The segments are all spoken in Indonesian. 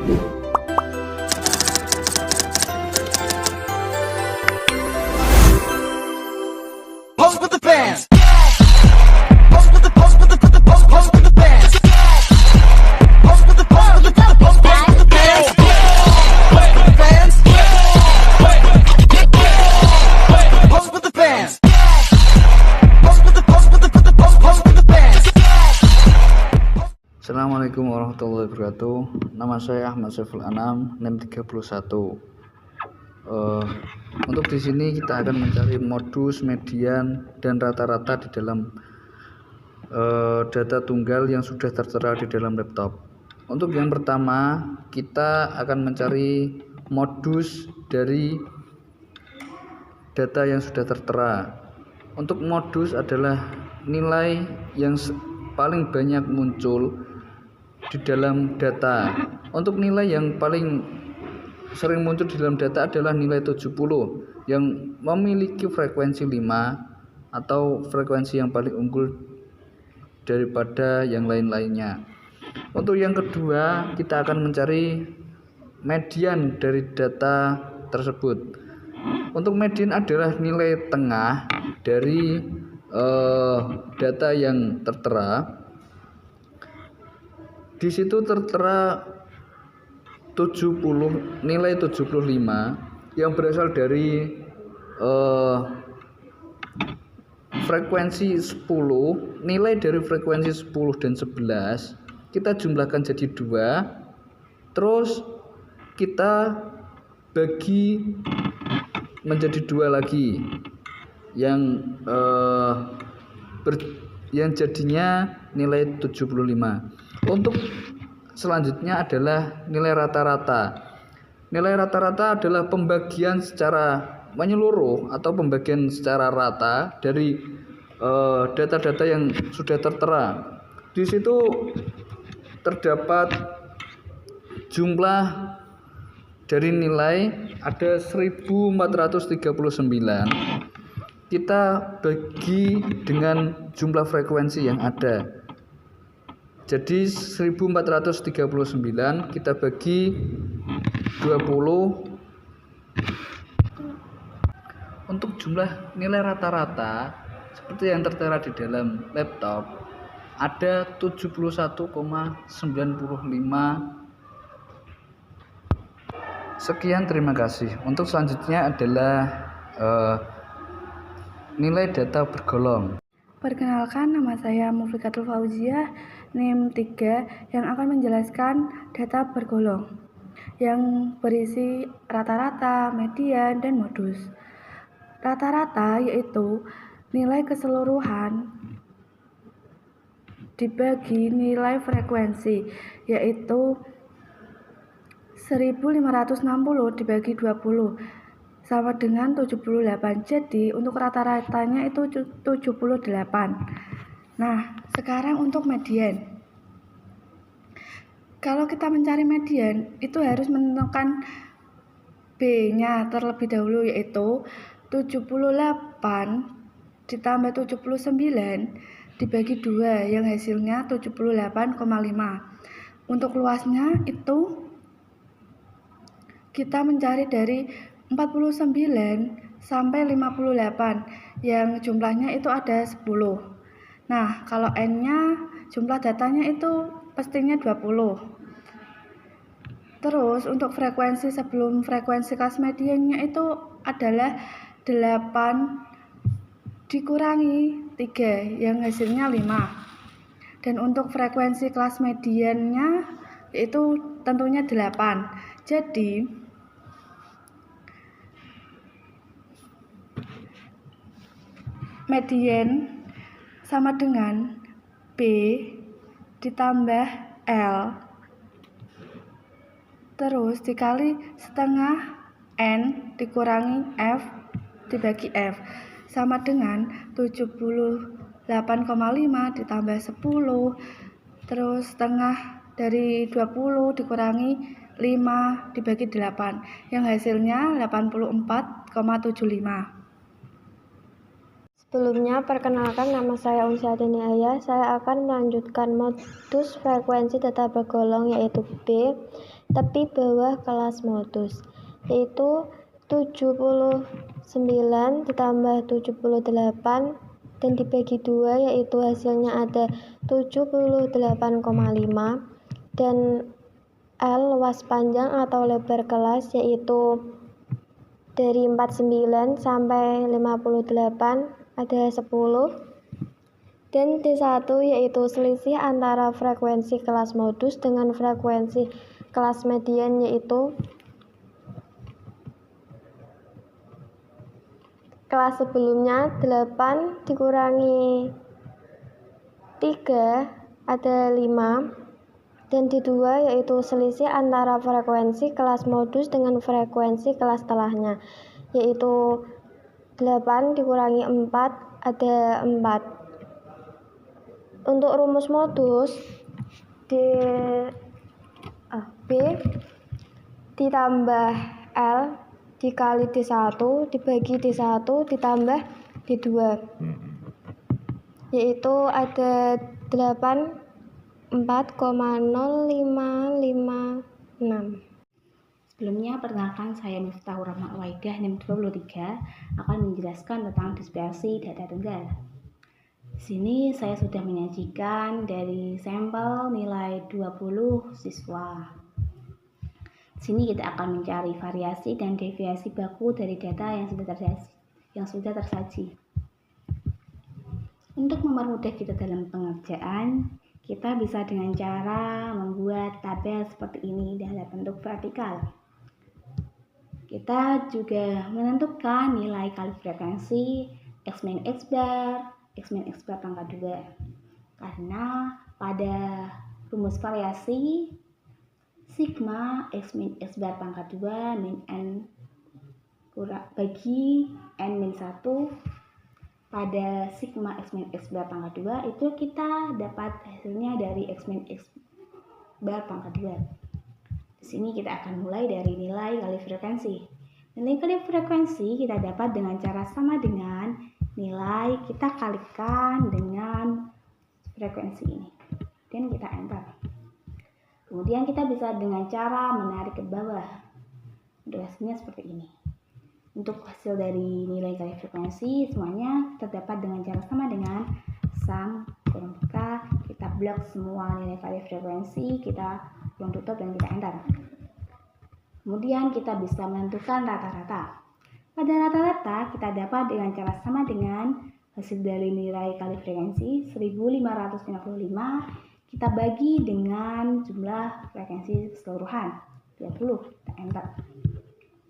Pose with the bands. Pose with the pose with the pose with the bands. Pose with the pose with the pose with the bands. Pose with the bands. Pose with the bands. Pose with the pose with the pose with the bands. Assalamualaikum warahmatullahi wabarakatuh. Nama saya Ahmad Saiful Anam, NIM 31. Untuk di sini kita akan mencari modus, median, dan rata-rata di dalam data tunggal yang sudah tertera di dalam laptop. Untuk yang pertama, kita akan mencari modus dari data yang sudah tertera. Untuk modus adalah nilai yang paling banyak muncul di dalam data. Untuk nilai yang paling sering muncul di dalam data adalah nilai 70 yang memiliki frekuensi 5 atau frekuensi yang paling unggul daripada yang lain-lainnya. Untuk yang kedua, kita akan mencari median dari data tersebut. Untuk median adalah nilai tengah dari data yang tertera. Di situ tertera 70, nilai 75 yang berasal dari frekuensi 10. Nilai dari frekuensi 10 dan 11 kita jumlahkan jadi 2, terus kita bagi menjadi 2 lagi yang jadinya nilai 75. Untuk selanjutnya adalah nilai rata-rata. Nilai rata-rata adalah pembagian secara menyeluruh atau pembagian secara rata dari data-data yang sudah tertera. Di situ terdapat jumlah dari nilai ada 1439. Kita bagi dengan jumlah frekuensi yang ada. Jadi 1439 kita bagi 20. Untuk jumlah nilai rata-rata seperti yang tertera di dalam laptop ada 71,95. Sekian, terima kasih. Untuk selanjutnya adalah nilai data bergolong. Perkenalkan, nama saya Muflikatul Fauziah, NIM 3, yang akan menjelaskan data bergolong yang berisi rata-rata, median, dan modus. Rata-rata yaitu nilai keseluruhan dibagi nilai frekuensi, yaitu 1560 dibagi 20 sama dengan 78. Jadi untuk rata-ratanya itu 78. Nah, sekarang untuk median. Kalau kita mencari median, itu harus menentukan B-nya terlebih dahulu, yaitu 78 ditambah 79 dibagi 2 yang hasilnya 78,5. Untuk luasnya itu kita mencari dari 49 sampai 58 yang jumlahnya itu ada 10. Nah, kalau N-nya jumlah datanya itu pastinya 20. Terus untuk frekuensi sebelum frekuensi kelas mediannya itu adalah 8 dikurangi 3 yang hasilnya 5. Dan untuk frekuensi kelas mediannya itu tentunya 8. Jadi median sama dengan B ditambah L terus dikali setengah N dikurangi F dibagi F sama dengan 78,5 ditambah 10 terus setengah dari 20 dikurangi 5 dibagi 8 yang hasilnya 84,75. Sebelumnya, perkenalkan, nama saya Unsyadini Aya. Saya akan melanjutkan modus frekuensi data bergolong yaitu B, tepi bawah kelas modus, yaitu 79 ditambah 78 dan dibagi 2, yaitu hasilnya ada 78,5, dan L luas panjang atau lebar kelas yaitu dari 49 sampai 58 ada 10, dan D1 yaitu selisih antara frekuensi kelas modus dengan frekuensi kelas median, yaitu kelas sebelumnya 8 dikurangi 3 ada 5, dan D2 yaitu selisih antara frekuensi kelas modus dengan frekuensi kelas setelahnya, yaitu 8 dikurangi 4 ada 4. Untuk rumus modus B ditambah L dikali D1 dibagi D1 ditambah D2, yaitu ada 84,0556. Sebelumnya, perkenalkan, saya Miftahur Rahma Waidah, NIM 23, akan menjelaskan tentang dispersi data tunggal. Di sini saya sudah menyajikan dari sampel nilai 20 siswa. Di sini kita akan mencari variasi dan deviasi baku dari data yang sudah tersaji. Untuk mempermudah kita dalam pengerjaan, kita bisa dengan cara membuat tabel seperti ini dalam bentuk vertikal. Kita juga menentukan nilai kali frekuensi X min X bar pangkat 2. Karena pada rumus variasi sigma X min X bar pangkat 2 min N bagi N min 1 pada sigma X min X bar pangkat 2 itu kita dapat hasilnya dari X min X bar pangkat 2. Di sini kita akan mulai dari nilai kali frekuensi. Nilai kali frekuensi kita dapat dengan cara sama dengan nilai kita kalikan dengan frekuensi ini. Dan kita enter. Kemudian kita bisa dengan cara menarik ke bawah. Untuk hasilnya seperti ini. Untuk hasil dari nilai kali frekuensi semuanya terdapat dengan cara sama dengan sum kurung buka, kita blok semua nilai kali frekuensi, kita kurung tutup dan kita enter. Kemudian kita bisa menentukan rata-rata. Pada rata-rata kita dapat dengan cara sama dengan hasil dari nilai kali frekuensi 1555 kita bagi dengan jumlah frekuensi keseluruhan 20, kita enter.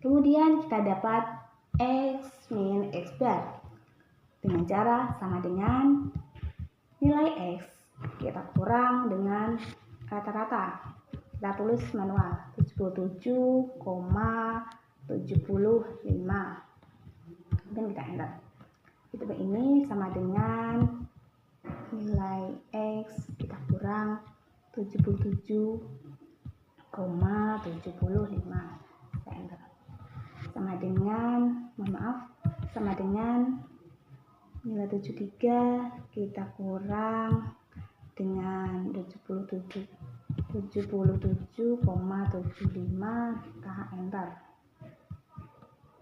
Kemudian kita dapat X min X bar dengan cara sama dengan nilai X kita kurang dengan rata-rata, kita tulis manual 77,75 dan kita enter. Itu ini sama dengan nilai X kita kurang 77,75, kita enter. Sama dengan sama dengan nilai 73 kita kurang dengan 77,75, kita enter.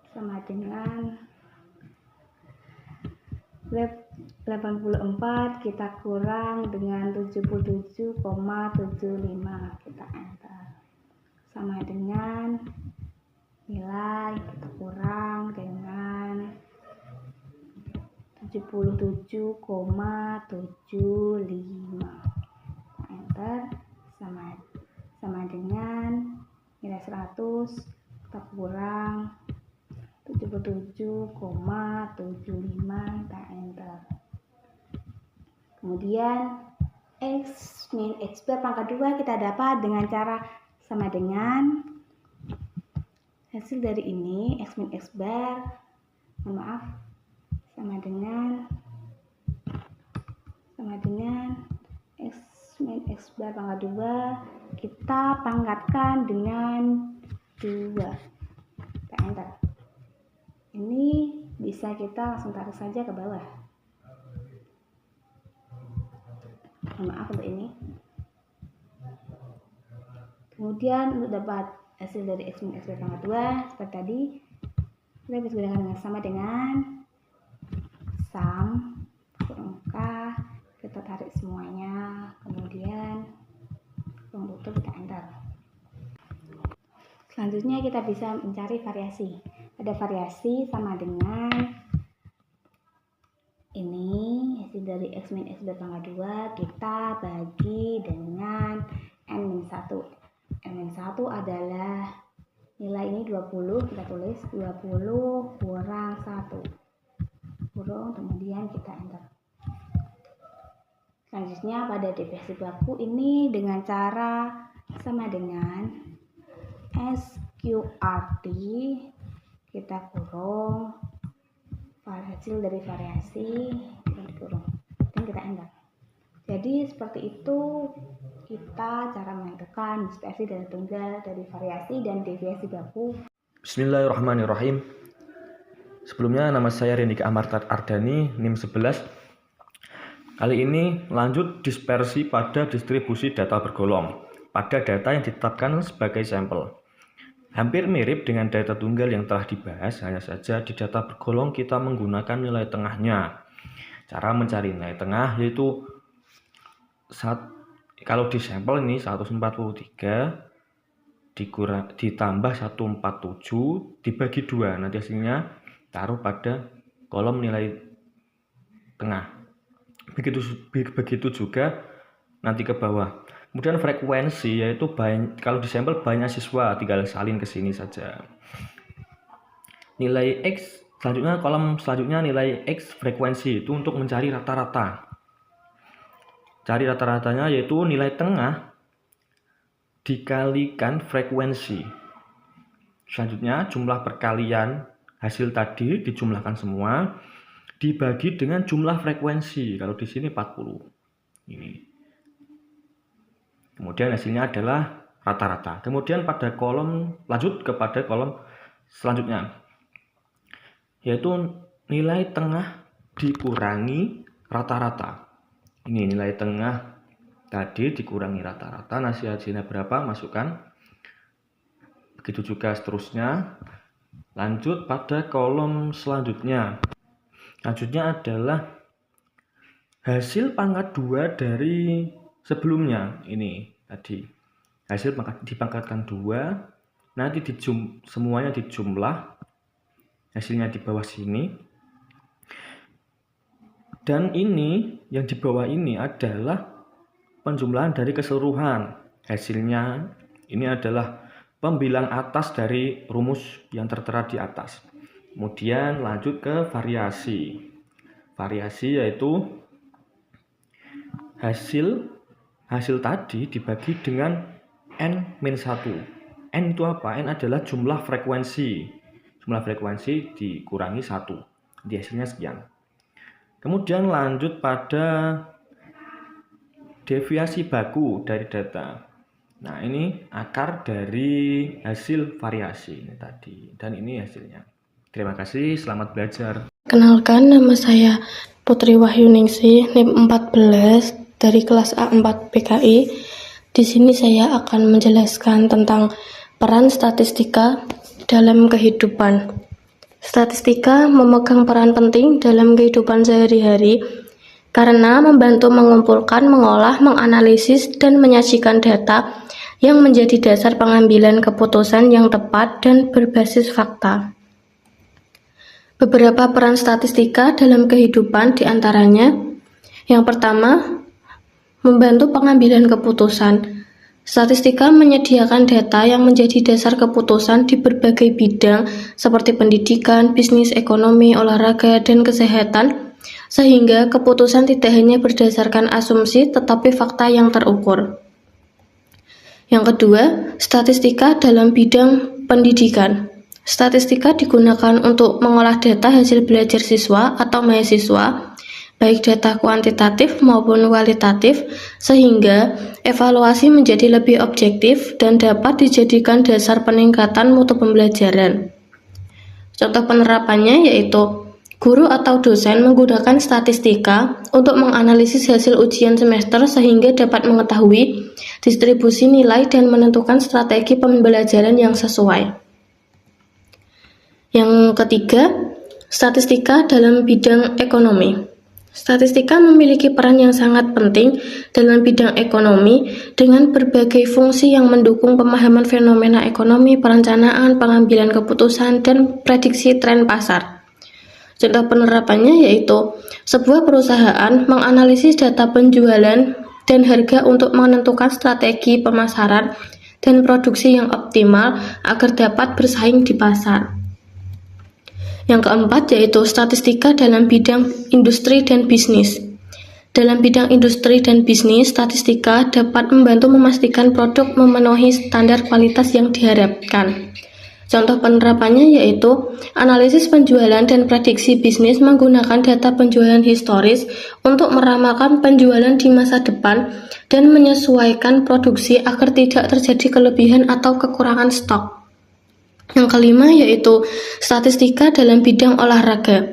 Sama dengan 84 kita kurang dengan 77,75, kita enter. Sama dengan nilai kita kurang dengan 77,75, enter. Sama dengan nilai 100 kita kurang 77,75, kita enter. Kemudian X min X bar pangkat 2 kita dapat dengan cara sama dengan hasil dari ini X min X bar sama dengan X min X bar pangkat 2 kita pangkatkan dengan 2, kita enter. Ini bisa kita langsung tarik saja ke bawah. maaf untuk ini. Kemudian untuk dapat hasil dari X min X pangkat 2 seperti tadi, kita bisa gunakan dengan sama dengan sum kurang K, kita tarik semuanya, kemudian kurung tutup, kita enter. Selanjutnya kita bisa mencari variasi. Ada variasi sama dengan ini, hasil dari X min X pangkat 2 kita bagi dengan N-1. N-1 adalah nilai ini 20, kita tulis 20 kurang 1 kurung, kemudian kita enter. Selanjutnya pada deviasi baku ini dengan cara sama dengan SQRT, kita kurung hasil dari variasi, kita dikurung dan kita enter. Jadi seperti itu kita cara menentukan dispersi dari tunggal, dari variasi dan deviasi baku. Bismillahirrahmanirrahim. Sebelumnya nama saya Rendika Amarta Ardani, NIM 11. Kali ini lanjut dispersi pada distribusi data bergolong pada data yang ditetapkan sebagai sampel. Hampir mirip dengan data tunggal yang telah dibahas, hanya saja di data bergolong kita menggunakan nilai tengahnya. Cara mencari nilai tengah yaitu kalau di sampel ini 143 ditambah 147 dibagi 2, nanti hasilnya taruh pada kolom nilai tengah. Begitu juga nanti ke bawah. Kemudian frekuensi yaitu kalau di sampel banyak siswa, tinggal salin ke sini saja. Nilai X selanjutnya, kolom selanjutnya nilai X frekuensi itu untuk mencari rata-rata. Cari rata-ratanya yaitu nilai tengah dikalikan frekuensi. Selanjutnya jumlah perkalian hasil tadi dijumlahkan semua dibagi dengan jumlah frekuensi. Kalau di sini 40. Ini. Kemudian hasilnya adalah rata-rata. Kemudian pada kolom lanjut kepada kolom selanjutnya yaitu nilai tengah dikurangi rata-rata. Ini nilai tengah tadi dikurangi rata-rata, hasilnya berapa, masukkan. Begitu juga seterusnya. Lanjut pada kolom selanjutnya. Selanjutnya adalah hasil pangkat 2 dari sebelumnya. Ini tadi hasil dipangkatkan 2, nanti semuanya dijumlah, hasilnya di bawah sini. Dan ini yang di bawah ini adalah penjumlahan dari keseluruhan. Hasilnya ini adalah pembilang atas dari rumus yang tertera di atas. Kemudian lanjut ke variasi. Variasi yaitu hasil tadi dibagi dengan N-1. N itu apa? N adalah jumlah frekuensi. Jumlah frekuensi dikurangi 1. Di hasilnya sekian. Kemudian lanjut pada deviasi baku dari data. Nah, ini akar dari hasil variasi ini tadi. Dan ini hasilnya. Terima kasih, selamat belajar. Kenalkan, nama saya Putri Wahyuningsih, NIM 14 dari kelas A4 PKI. Di sini saya akan menjelaskan tentang peran statistika dalam kehidupan. Statistika memegang peran penting dalam kehidupan sehari-hari karena membantu mengumpulkan, mengolah, menganalisis, dan menyajikan data yang menjadi dasar pengambilan keputusan yang tepat dan berbasis fakta. Beberapa peran statistika dalam kehidupan diantaranya: yang pertama, membantu pengambilan keputusan. Statistika menyediakan data yang menjadi dasar keputusan di berbagai bidang seperti pendidikan, bisnis, ekonomi, olahraga, dan kesehatan, sehingga keputusan tidak hanya berdasarkan asumsi tetapi fakta yang terukur. Yang kedua, statistika dalam bidang pendidikan. Statistika digunakan untuk mengolah data hasil belajar siswa atau mahasiswa, baik data kuantitatif maupun kualitatif, sehingga evaluasi menjadi lebih objektif dan dapat dijadikan dasar peningkatan mutu pembelajaran. Contoh penerapannya yaitu Guru atau dosen menggunakan statistika untuk menganalisis hasil ujian semester sehingga dapat mengetahui distribusi nilai dan menentukan strategi pembelajaran yang sesuai. Yang ketiga, statistika dalam bidang ekonomi. Statistika memiliki peran yang sangat penting dalam bidang ekonomi dengan berbagai fungsi yang mendukung pemahaman fenomena ekonomi, perencanaan, pengambilan keputusan, dan prediksi tren pasar. Contoh penerapannya yaitu sebuah perusahaan menganalisis data penjualan dan harga untuk menentukan strategi pemasaran dan produksi yang optimal agar dapat bersaing di pasar. Yang keempat yaitu statistika dalam bidang industri dan bisnis. Dalam bidang industri dan bisnis, statistika dapat membantu memastikan produk memenuhi standar kualitas yang diharapkan. Contoh penerapannya yaitu analisis penjualan dan prediksi bisnis menggunakan data penjualan historis untuk meramalkan penjualan di masa depan dan menyesuaikan produksi agar tidak terjadi kelebihan atau kekurangan stok. Yang kelima yaitu statistika dalam bidang olahraga.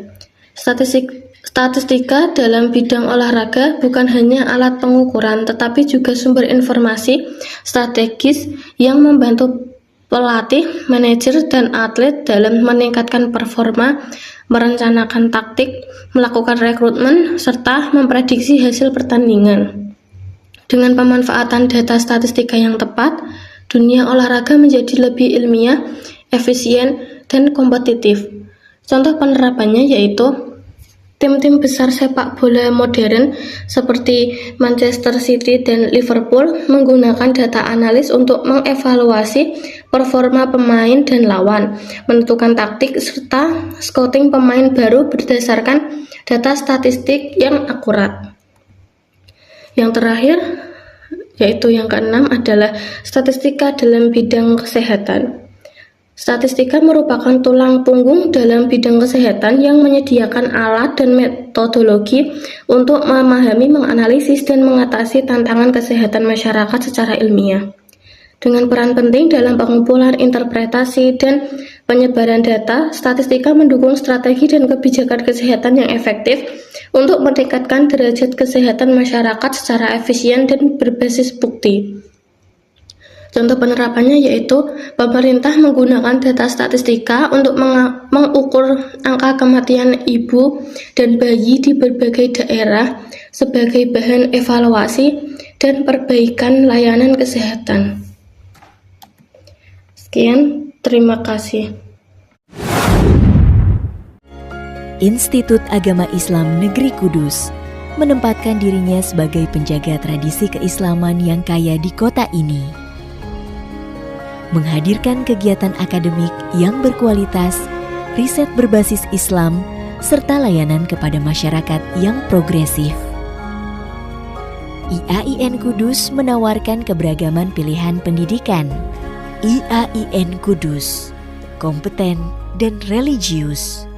Statistika dalam bidang olahraga bukan hanya alat pengukuran tetapi juga sumber informasi strategis yang membantu pelatih, manajer, dan atlet dalam meningkatkan performa, merencanakan taktik, melakukan rekrutmen, serta memprediksi hasil pertandingan. Dengan pemanfaatan data statistika yang tepat, dunia olahraga menjadi lebih ilmiah, efisien, dan kompetitif. Contoh penerapannya yaitu tim-tim besar sepak bola modern seperti Manchester City dan Liverpool menggunakan data analis untuk mengevaluasi performa pemain dan lawan, menentukan taktik, serta scouting pemain baru berdasarkan data statistik yang akurat. Yang terakhir, yaitu yang keenam adalah statistika dalam bidang kesehatan. Statistika merupakan tulang punggung dalam bidang kesehatan yang menyediakan alat dan metodologi untuk memahami, menganalisis, dan mengatasi tantangan kesehatan masyarakat secara ilmiah. Dengan peran penting dalam pengumpulan, interpretasi, dan penyebaran data, statistika mendukung strategi dan kebijakan kesehatan yang efektif untuk meningkatkan derajat kesehatan masyarakat secara efisien dan berbasis bukti. Contoh penerapannya yaitu pemerintah menggunakan data statistika untuk mengukur angka kematian ibu dan bayi di berbagai daerah sebagai bahan evaluasi dan perbaikan layanan kesehatan. Sekian, terima kasih. Institut Agama Islam Negeri Kudus menempatkan dirinya sebagai penjaga tradisi keislaman yang kaya di kota ini. Menghadirkan kegiatan akademik yang berkualitas, riset berbasis Islam, serta layanan kepada masyarakat yang progresif. IAIN Kudus menawarkan keberagaman pilihan pendidikan. IAIN Kudus, kompeten dan religius.